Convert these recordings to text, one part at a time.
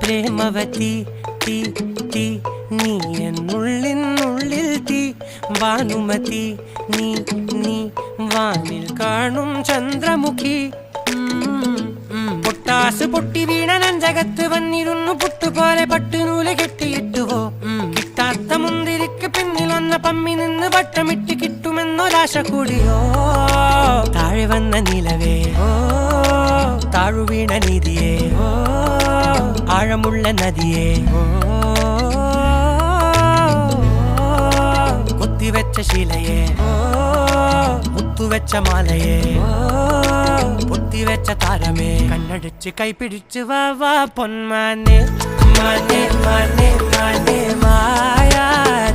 പ്രേമവതി തീ തീ നീ എന്നുള്ളിനുള്ളിൽ തീ ഭാനുമതി നീ നീ വാനിൽ കാണും ചന്ദ്രമുഖി പൊട്ടാസ് പൊട്ടി വീണ നഞ്ചകത്ത് വന്നിരുന്നു പുട്ടുപോലെ പട്ടുനൂല് കെട്ടിയിട്ടുവോ കിട്ടാത്ത മുന്തിരിക്ക് പിന്നിൽ വന്ന പമ്മി നിന്ന് വട്ടമിട്ട് കിട്ടുമെന്നൊരാശ കൂടിയോ താഴെ വന്ന നിലവേ ഓ താഴു വീണ നിധിയേ ഓ ആഴമുള്ള നദിയേ ഓ കൊത്തിവെച്ച ശിലയേ ഓ മുത്തുവെച്ച മാലയേ ഓ പൊത്തിവെച്ച താരമേ കണ്ണടിച്ച് കൈപിടിച്ച് വാ വാ പൊന്മാനെ മാനെ മാനെ മാനെ മായാ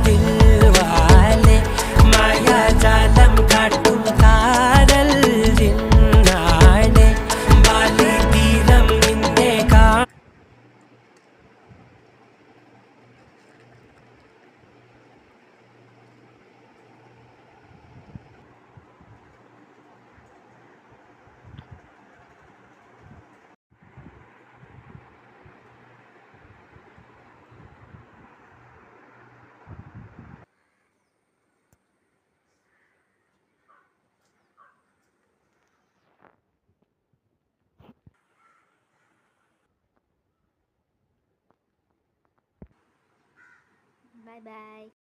ദിൽവാലെ മായാജാലം കാട്ടും കാതൽ ജിന്നാനെ ബാലി തീരം നിന്നെ കാ Bye bye.